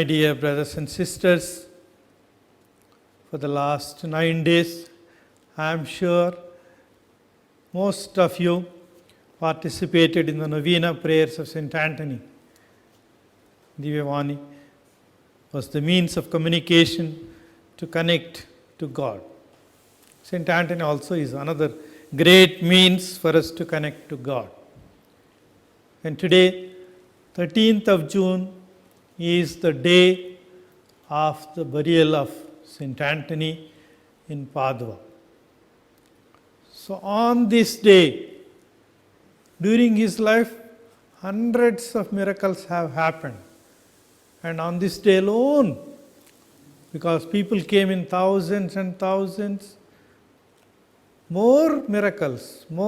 My dear brothers and sisters, for the last 9 days, I am sure most of you participated in the novena prayers of St. Anthony. Divyavani was the means of communication to connect to God. St. Anthony also is another great means for us to connect to God. And today, 13th of June, is the day of the burial of St. Anthony in Padua. So on this day, during his life, hundreds of miracles have happened. And on this day alone, because people came in thousands and thousands, more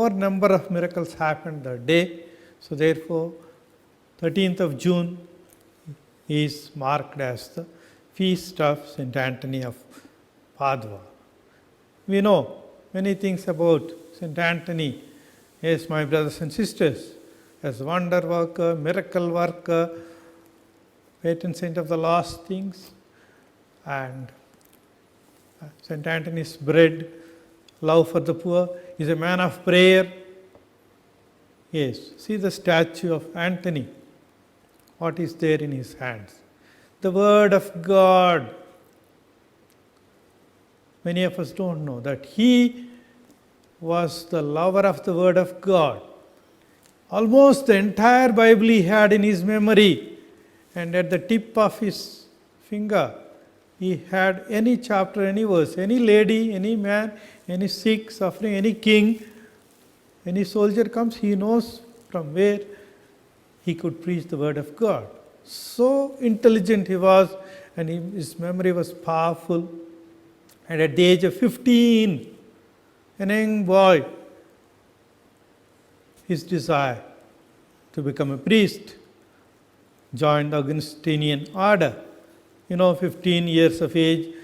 number of miracles happened that day. So therefore, 13th of June is marked as the feast of St. Anthony of Padua. We know many things about St. Anthony, yes, my brothers and sisters, as wonder worker, miracle worker, patron saint of the lost things, and St. Anthony's bread, love for the poor, is a man of prayer. Yes, see the statue of Anthony. What is there in his hands? The Word of God. Many of us don't know that he was the lover of the Word of God. Almost the entire Bible he had in his memory, and at the tip of his finger, he had any chapter, any verse, any lady, any man, any sick, suffering, any king, any soldier comes, he knows from where he could preach the Word of God. So intelligent he was, and his memory was powerful. And at the age of 15, a young boy, his desire to become a priest, joined the Augustinian order. 15 years of age,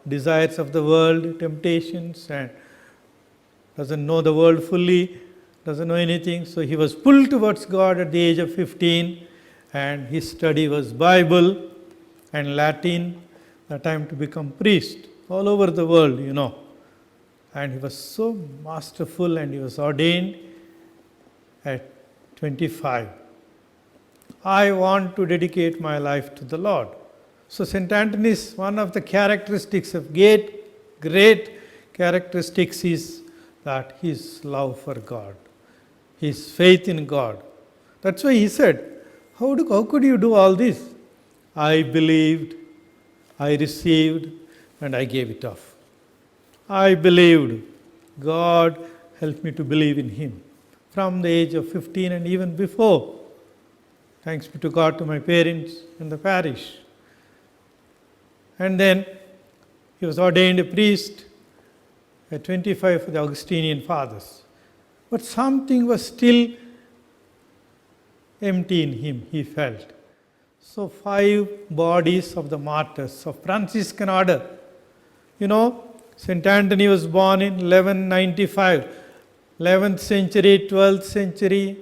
desires of the world, temptations, and doesn't know the world fully, doesn't know anything. So he was pulled towards God at the age of 15, and his study was Bible and Latin, the time to become priest all over the world, And he was so masterful, and he was ordained at 25. I want to dedicate my life to the Lord. So St. Anthony's, one of the characteristics of great characteristics is that his love for God, his faith in God. That's why he said, how could you do all this? I believed, I received, and I gave it off. I believed. God helped me to believe in him from the age of 15 and even before. Thanks be to God, to my parents and the parish. And then he was ordained a priest at 25 for the Augustinian fathers. But something was still empty in him, he felt. So 5 bodies of the martyrs of Franciscan order. St. Anthony was born in 1195. 11th century, 12th century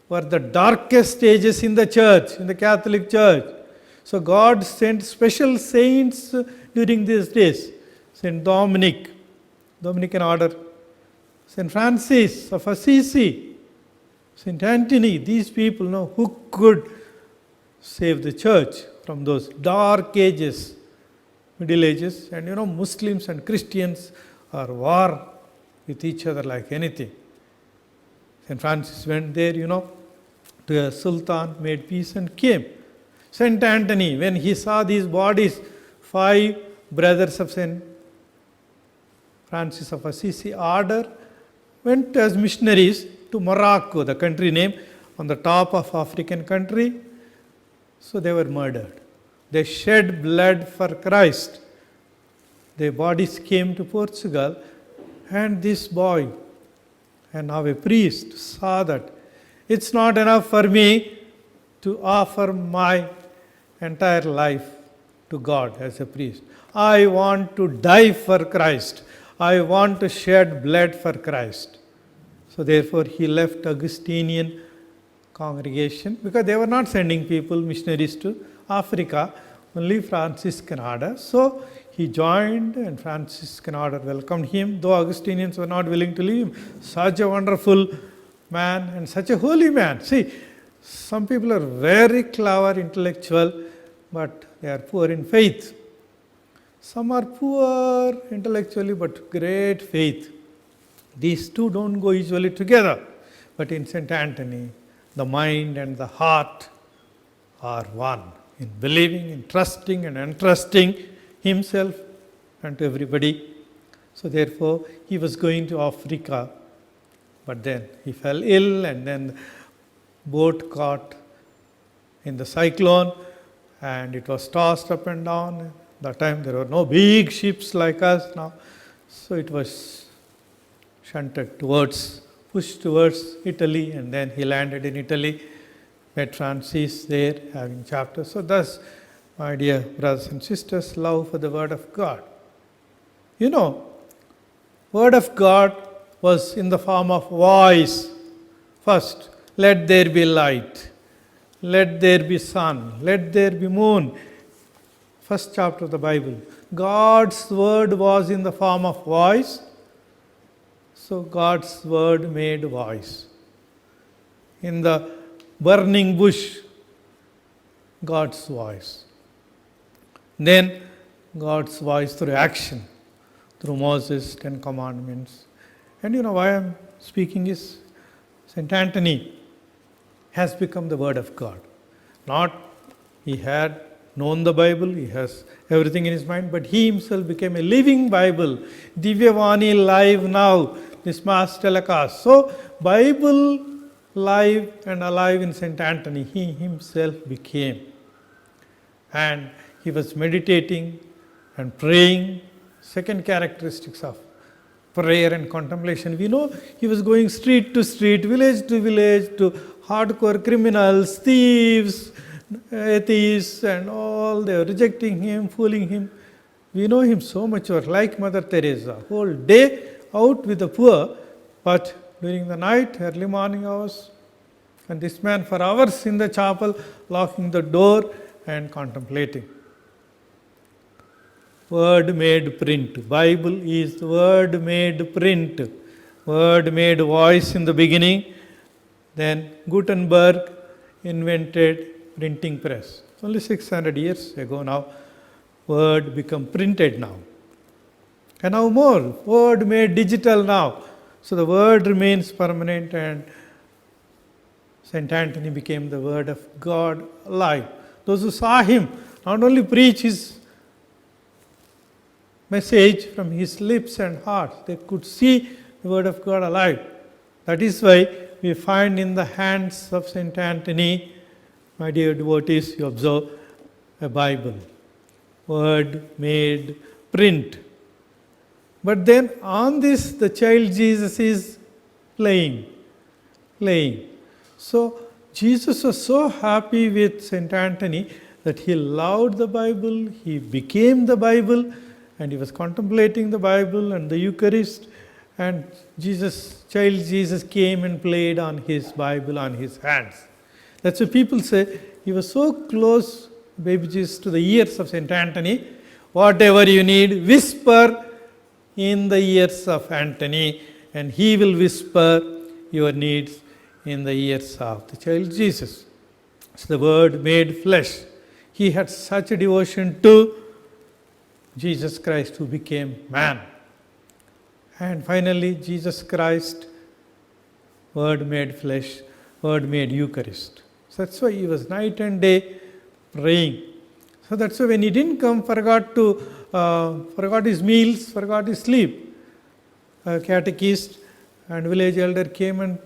were the darkest ages in the church, in the Catholic Church. So God sent special saints during these days. St. Dominic, Dominican order, St. Francis of Assisi, St. Anthony, these people who could save the church from those dark ages, Middle Ages. And Muslims and Christians are war with each other like anything. St. Francis went there, to a sultan, made peace and came. St. Anthony, when he saw these bodies, 5 brothers of St. Francis of Assisi order, went as missionaries to Morocco, the country name, on the top of African country. So they were murdered. They shed blood for Christ. Their bodies came to Portugal, and this boy, and now a priest, saw that it's not enough for me to offer my entire life to God as a priest. I want to die for Christ. I want to shed blood for Christ. So therefore he left Augustinian congregation, because they were not sending people, missionaries, to Africa, only Franciscan order. So he joined, and Franciscan order welcomed him, though Augustinians were not willing to leave him. Such a wonderful man and such a holy man. See, some people are very clever, intellectual, but they are poor in faith. Some are poor intellectually, but great faith. These two don't go usually together. But in St. Anthony, the mind and the heart are one in believing, in trusting and entrusting himself and to everybody. So therefore, he was going to Africa, but then he fell ill, and then the boat caught in the cyclone, and it was tossed up and down. That time there were no big ships like us now, so it was pushed towards Italy, and then he landed in Italy, met Francis there, having chapters. So thus, my dear brothers and sisters, love for the Word of God. You know, Word of God was in the form of voice. First, let there be light, let there be sun, let there be moon. First chapter of the Bible. God's Word was in the form of voice. So God's Word made voice. In the burning bush, God's voice. Then God's voice through action, through Moses, 10 Commandments. And you know why I'm speaking is St. Anthony has become the Word of God. Not he had known the Bible, he has everything in his mind, but he himself became a living Bible. Divyavani live now, this mass telecast. So Bible live and alive in St. Anthony, he himself became. And he was meditating and praying. Second characteristics of prayer and contemplation. We know he was going street to street, village to village, to hardcore criminals, thieves, atheists, and all. They were rejecting him, fooling him. We know him so much, or like Mother Teresa, whole day out with the poor, but during the night, early morning hours, and this man for hours in the chapel, locking the door and contemplating. Word made print. Bible is the word made print. Word made voice in the beginning. Then Gutenberg invented printing press. It's only 600 years ago now. Word become printed now. And now more. Word made digital now. So the word remains permanent, and St. Anthony became the Word of God alive. Those who saw him not only preach his message from his lips and heart, they could see the Word of God alive. That is why we find in the hands of St. Anthony, my dear devotees, you observe a Bible, Word made print. But then on this, the child Jesus is playing. So Jesus was so happy with St. Anthony that he loved the Bible, he became the Bible, and he was contemplating the Bible and the Eucharist, and child Jesus came and played on his Bible on his hands. That's why people say he was so close, baby Jesus, to the ears of St. Anthony. Whatever you need, whisper in the ears of Anthony, and he will whisper your needs in the ears of the child Jesus. It's the Word made flesh. He had such a devotion to Jesus Christ, who became man. And finally, Jesus Christ, Word made flesh, Word made Eucharist. So that's why he was night and day praying. So that's why when he didn't come, forgot his meals, forgot his sleep. A catechist and village elder came and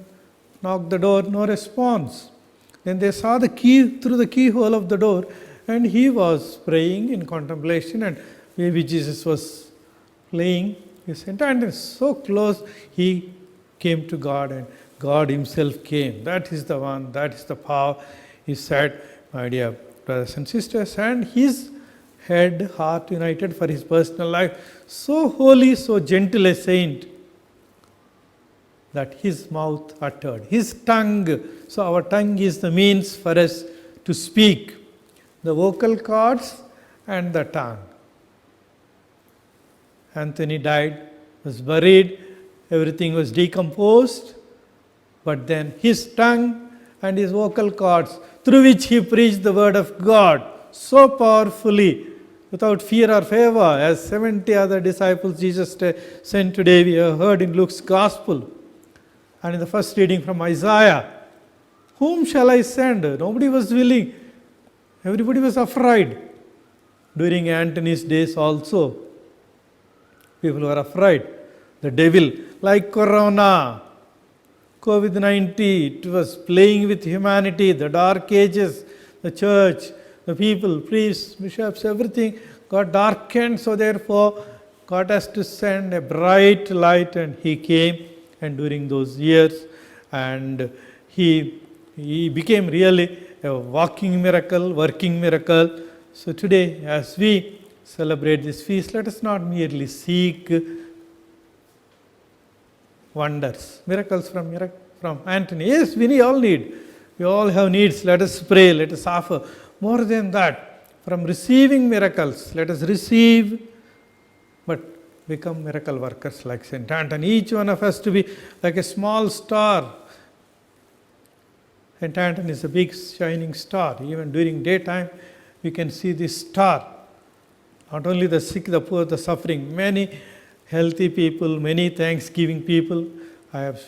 knocked the door, no response. Then they saw the key through the keyhole of the door, and he was praying in contemplation, and baby Jesus was playing his entire so close, he came to God, and God himself came. That is the one, that is the power, he said, my dear brothers and sisters, and his head, heart united for his personal life, so holy, so gentle a saint, that his mouth uttered, his tongue. So our tongue is the means for us to speak. the vocal cords and the tongue. Anthony died, was buried, everything was decomposed, but then his tongue and his vocal cords, through which he preached the word of God so powerfully, without fear or favor, as 70 other disciples Jesus sent today, we have heard in Luke's Gospel. And in the first reading from Isaiah, whom shall I send? Nobody was willing. Everybody was afraid. During Antony's days also, people were afraid. The devil, like Corona, COVID-19, it was playing with humanity, the dark ages, the church, the people, priests, bishops, everything got darkened. So therefore, God has to send a bright light, and he came. And during those years, and he became really a walking miracle, working miracle. So today, as we celebrate this feast, let us not merely seek wonders, miracles from Antony. Yes, we all need. We all have needs. Let us pray. Let us offer. More than that, from receiving miracles, let us receive, but become miracle workers like St. Anthony. Each one of us to be like a small star. St. Anthony is a big shining star. Even during daytime, we can see this star. Not only the sick, the poor, the suffering. Many healthy people, many thanksgiving people. I have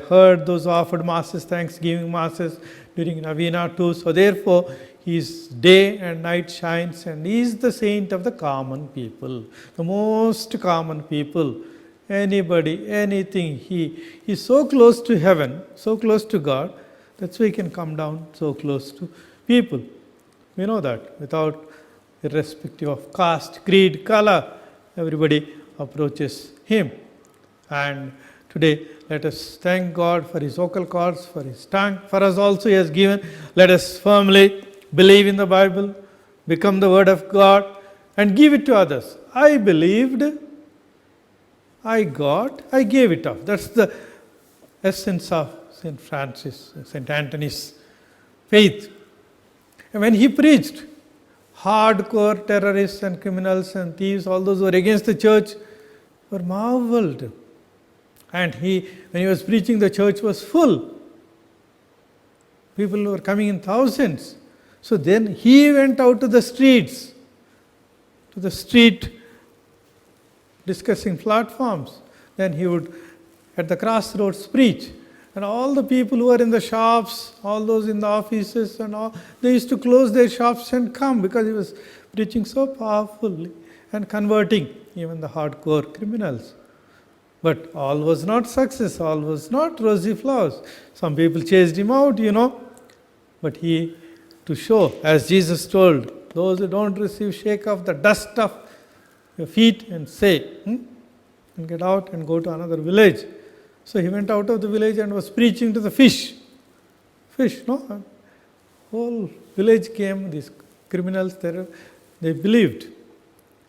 heard those offered masses, thanksgiving masses during Novena too. So therefore, his day and night shines, and he is the saint of the common people, the most common people. Anybody, anything, he is so close to heaven, so close to God, that's why he can come down so close to people. We know that, without irrespective of caste, creed, color, everybody approaches him. And today, let us thank God for his vocal cords, for his tongue. For us also he has given. Let us firmly believe in the Bible, become the word of God, and give it to others. I believed, I got, I gave it up. That's the essence of St. Francis, St. Anthony's faith. And when he preached, hardcore terrorists and criminals and thieves, all those who were against the church, were marveled. And when he was preaching, the church was full. People were coming in thousands. So then he went out to the streets, to the street discussing platforms. Then he would, at the crossroads, preach. And all the people who were in the shops, all those in the offices and all, they used to close their shops and come, because he was preaching so powerfully and converting even the hardcore criminals. But all was not success, all was not rosy flowers. Some people chased him out, But he, to show, as Jesus told, those who don't receive, shake off the dust of your feet and say, and get out and go to another village. So he went out of the village and was preaching to the fish. Whole village came, these criminals, they believed.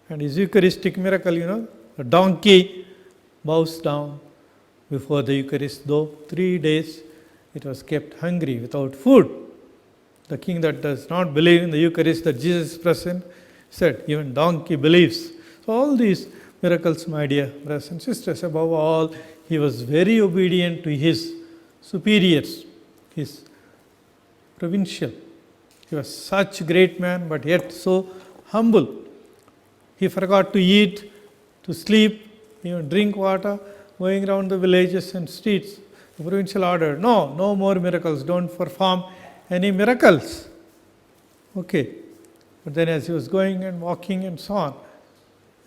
And his Eucharistic miracle, a donkey bows down before the Eucharist, though 3 days it was kept hungry without food. The king that does not believe in the Eucharist, that Jesus is present, said, even donkey believes. So all these miracles, my dear brothers and sisters, above all, he was very obedient to his superiors, his provincial. He was such a great man, but yet so humble. He forgot to eat, to sleep, even drink water, going around the villages and streets. The provincial ordered, no more miracles, don't perform any miracles. Okay. But then as he was going and walking and so on,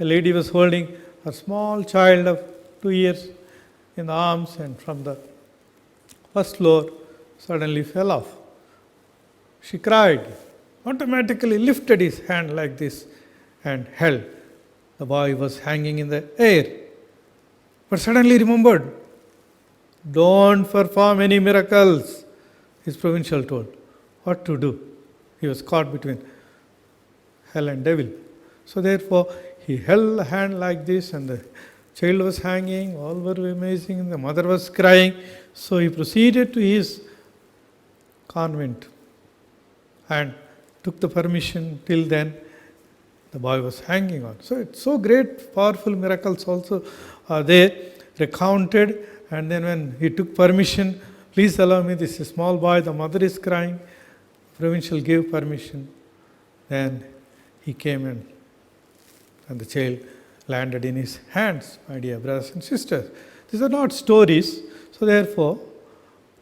a lady was holding a small child of 2 years in the arms, and from the first floor suddenly fell off. She cried, automatically lifted his hand like this and held. The boy was hanging in the air. But suddenly remembered, don't perform any miracles. His provincial told what to do. He was caught between hell and devil. So therefore, he held the hand like this, and the child was hanging, all were amazing, the mother was crying. So he proceeded to his convent, and took the permission. Till then, the boy was hanging on. So it's so great, powerful miracles also are there, recounted. And then when he took permission, please allow me, this is a small boy, the mother is crying, provincial gave permission. Then he came in and the child landed in his hands, my dear brothers and sisters. These are not stories, so therefore,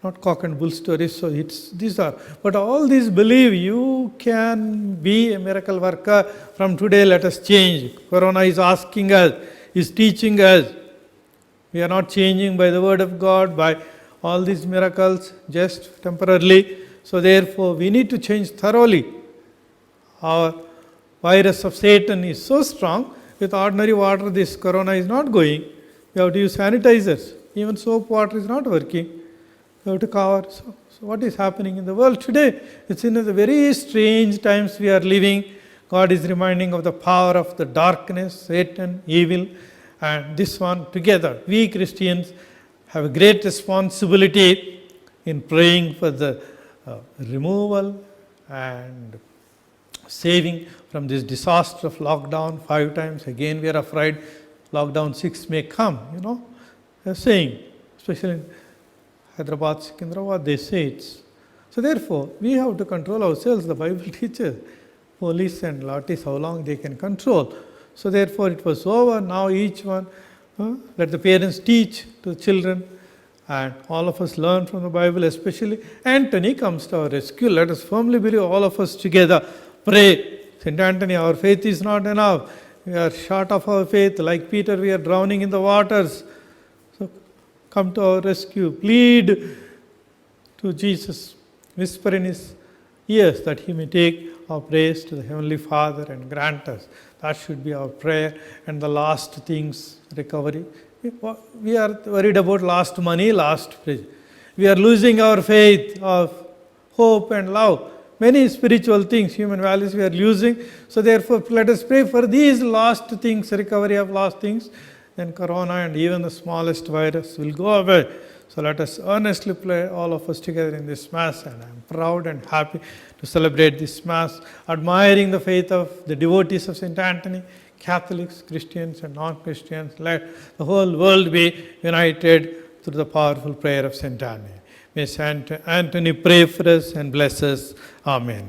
not cock and bull stories, so these are. But all these believe you can be a miracle worker. From today, let us change. Corona is asking us, is teaching us. We are not changing by the word of God, by all these miracles, just temporarily. So therefore, we need to change thoroughly. Our virus of Satan is so strong, with ordinary water this corona is not going. We have to use sanitizers. Even soap water is not working. We have to cover. So what is happening in the world today? It's in the very strange times we are living. God is reminding of the power of the darkness, Satan, evil, and this one together. We Christians have a great responsibility in praying for the removal and saving from this disaster of lockdown 5 times. Again, we are afraid lockdown 6 may come, They are saying, especially in Hyderabad, Secunderabad, they say it's. So therefore, we have to control ourselves. The Bible teaches police and latis how long they can control. So therefore, it was over. Now each one, let the parents teach to the children, and all of us learn from the Bible, especially Anthony comes to our rescue. Let us firmly believe, all of us together, pray. St. Anthony, our faith is not enough. We are short of our faith. Like Peter, we are drowning in the waters. So come to our rescue. Plead to Jesus. Whisper in his ears that he may take our prayers to the Heavenly Father and grant us. That should be our prayer. And the last things, recovery. We are worried about lost money, lost praise. We are losing our faith of hope and love. Many spiritual things, human values we are losing. So therefore, let us pray for these lost things, recovery of lost things. Then corona and even the smallest virus will go away. So let us earnestly pray, all of us together in this Mass. And I am proud and happy to celebrate this Mass, admiring the faith of the devotees of St. Anthony, Catholics, Christians and non-Christians. Let the whole world be united through the powerful prayer of St. Anthony. May St. Anthony pray for us and bless us. Amen.